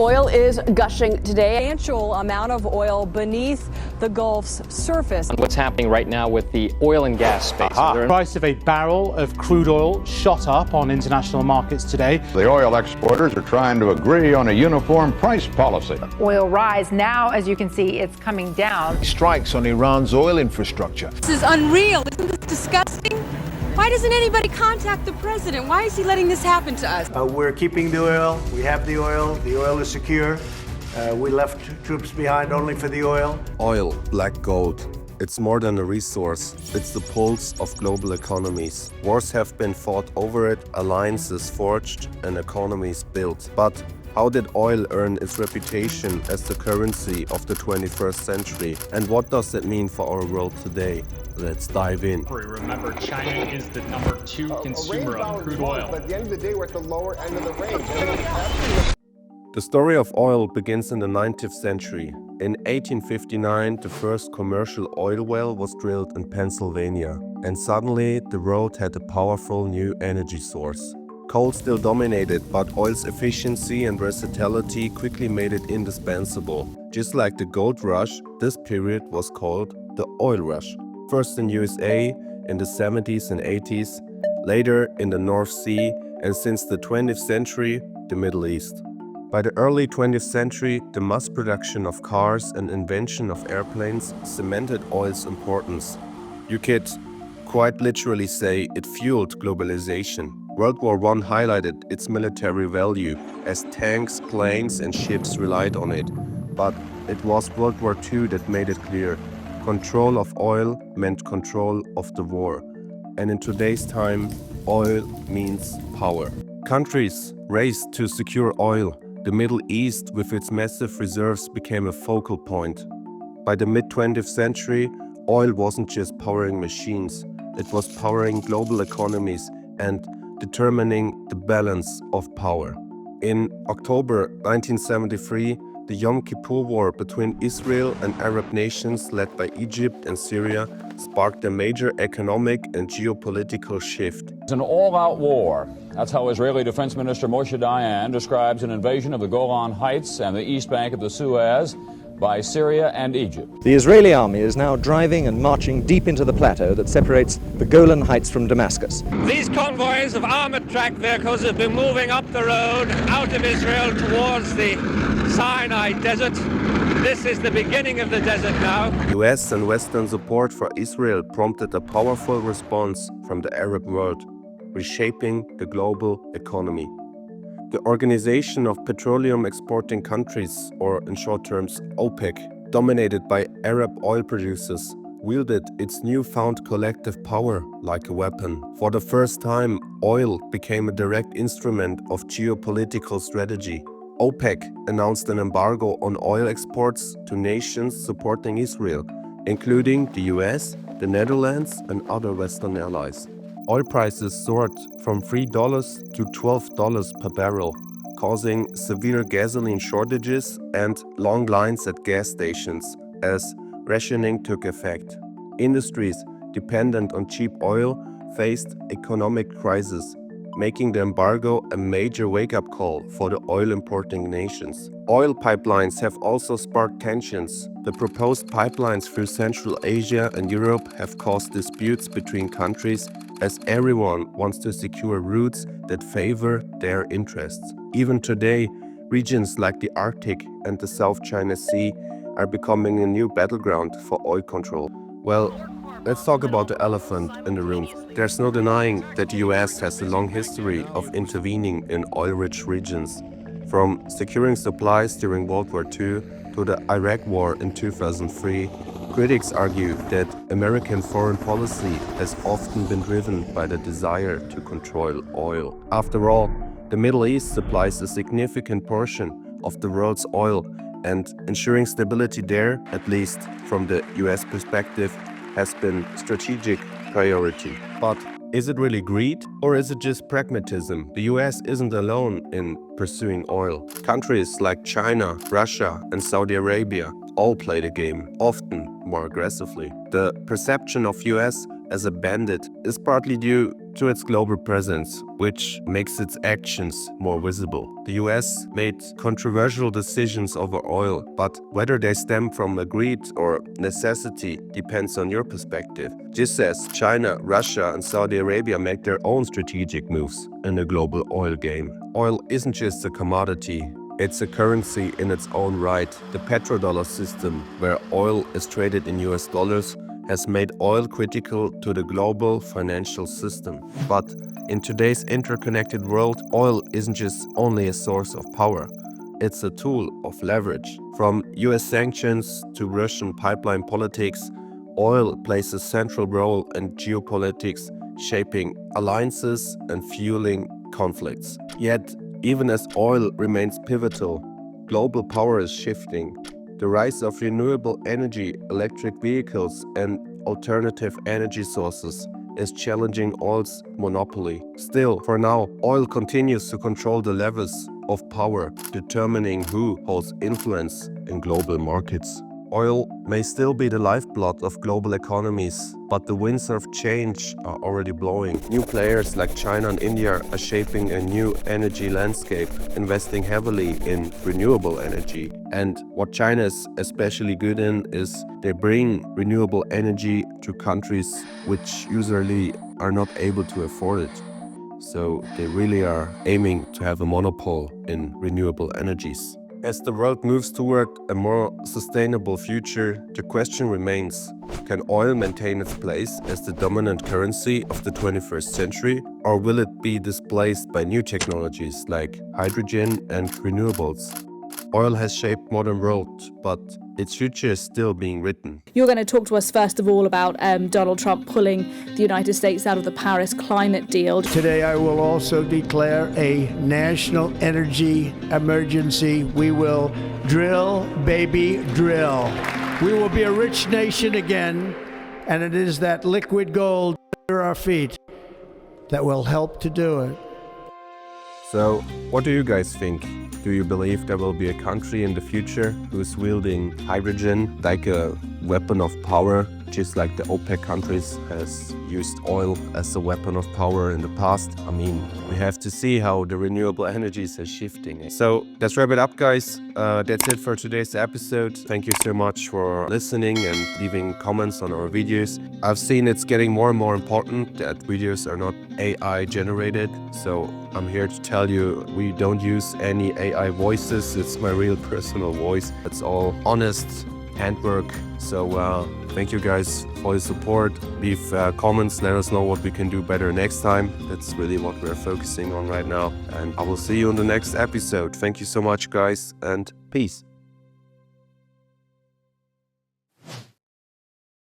oil is gushing today. Substantial amount of oil beneath the Gulf's surface. What's happening right now with the oil and gas space? The price of a barrel of crude oil shot up on international markets today. The oil exporters are trying to agree on a uniform price policy. Oil rise. Now, as you can see, it's coming down. Strikes on Iran's oil infrastructure. This is unreal. Isn't this disgusting? Why doesn't anybody contact the president? Why is he letting this happen to us? We're keeping the oil. We have the oil. The oil is secure. We left troops behind only for the oil. Oil, like gold. It's more than a resource. It's the pulse of global economies. Wars have been fought over it, alliances forged, and economies built. But how did oil earn its reputation as the currency of the 21st century? And what does it mean for our world today? Let's dive in. Remember, China is the number 2 consumer of crude oil. But at the end of the day, we're at the lower end of the range. The story of oil begins in the 19th century. In 1859, the first commercial oil well was drilled in Pennsylvania. And suddenly, the world had a powerful new energy source. Coal still dominated, but oil's efficiency and versatility quickly made it indispensable. Just like the gold rush, this period was called the oil rush. First in USA in the 70s and 80s, later in the North Sea, and since the 20th century, the Middle East. By the early 20th century, the mass production of cars and invention of airplanes cemented oil's importance. You could quite literally say it fueled globalization. World War I highlighted its military value, as tanks, planes and ships relied on it. But it was World War II that made it clear. Control of oil meant control of the war. And in today's time, oil means power. Countries raced to secure oil. The Middle East, with its massive reserves, became a focal point. By the mid-20th century, oil wasn't just powering machines. It was powering global economies and determining the balance of power. In October 1973, the Yom Kippur War between Israel and Arab nations led by Egypt and Syria sparked a major economic and geopolitical shift. It's an all-out war. That's how Israeli Defense Minister Moshe Dayan describes an invasion of the Golan Heights and the east bank of the Suez by Syria and Egypt. The Israeli army is now driving and marching deep into the plateau that separates the Golan Heights from Damascus. These convoys of armored track vehicles have been moving up the road out of Israel towards the Sinai Desert. This is the beginning of the desert now. US and Western support for Israel prompted a powerful response from the Arab world, reshaping the global economy. The Organization of Petroleum Exporting Countries, or in short terms OPEC, dominated by Arab oil producers, wielded its newfound collective power like a weapon. For the first time, oil became a direct instrument of geopolitical strategy. OPEC announced an embargo on oil exports to nations supporting Israel, including the US, the Netherlands, and other Western allies. Oil prices soared from $3 to $12 per barrel, causing severe gasoline shortages and long lines at gas stations as rationing took effect. Industries dependent on cheap oil faced economic crisis, making the embargo a major wake-up call for the oil-importing nations. Oil pipelines have also sparked tensions. The proposed pipelines through Central Asia and Europe have caused disputes between countries as everyone wants to secure routes that favor their interests. Even today, regions like the Arctic and the South China Sea are becoming a new battleground for oil control. Well, let's talk about the elephant in the room. There's no denying that the US has a long history of intervening in oil-rich regions. From securing supplies during World War II to the Iraq War in 2003, critics argue that American foreign policy has often been driven by the desire to control oil. After all, the Middle East supplies a significant portion of the world's oil, and ensuring stability there, at least from the US perspective, has been strategic priority. But is it really greed, or is it just pragmatism? The US isn't alone in pursuing oil. Countries like China, Russia, and Saudi Arabia all play the game, often more aggressively. The perception of US as a bandit is partly due to its global presence, which makes its actions more visible. The US made controversial decisions over oil, but whether they stem from greed or necessity depends on your perspective. Just as China, Russia, and Saudi Arabia make their own strategic moves in the global oil game. Oil isn't just a commodity. It's a currency in its own right. The petrodollar system, where oil is traded in US dollars, has made oil critical to the global financial system. But in today's interconnected world, oil isn't just only a source of power. It's a tool of leverage. From US sanctions to Russian pipeline politics, oil plays a central role in geopolitics, shaping alliances and fueling conflicts. Yet, even as oil remains pivotal, global power is shifting. The rise of renewable energy, electric vehicles, and alternative energy sources is challenging oil's monopoly. Still, for now, oil continues to control the levels of power, determining who holds influence in global markets. Oil may still be the lifeblood of global economies, but the winds of change are already blowing. New players like China and India are shaping a new energy landscape, investing heavily in renewable energy. And what China is especially good in is they bring renewable energy to countries which usually are not able to afford it. So they really are aiming to have a monopoly in renewable energies. As the world moves toward a more sustainable future, the question remains, can oil maintain its place as the dominant currency of the 21st century, or will it be displaced by new technologies like hydrogen and renewables? Oil has shaped modern world, but its future is still being written. You're going to talk to us first of all about Donald Trump pulling the United States out of the Paris climate deal. Today I will also declare a national energy emergency. We will drill, baby, drill. We will be a rich nation again, and it is that liquid gold under our feet that will help to do it. So, what do you guys think? Do you believe there will be a country in the future who's wielding hydrogen like a weapon of power, just like the OPEC countries has used oil as a weapon of power in the past? I mean, we have to see how the renewable energies are shifting. So let's wrap it up, guys. That's it for today's episode. Thank you so much for listening and leaving comments on our videos. I've seen it's getting more and more important that videos are not AI generated. So I'm here to tell you we don't use any AI voices. It's my real personal voice. It's all honest handwork. So thank you guys for your support. Leave comments, let us know what we can do better next time. That's really what we're focusing on right now. And I will see you on the next episode. Thank you so much, guys, and peace.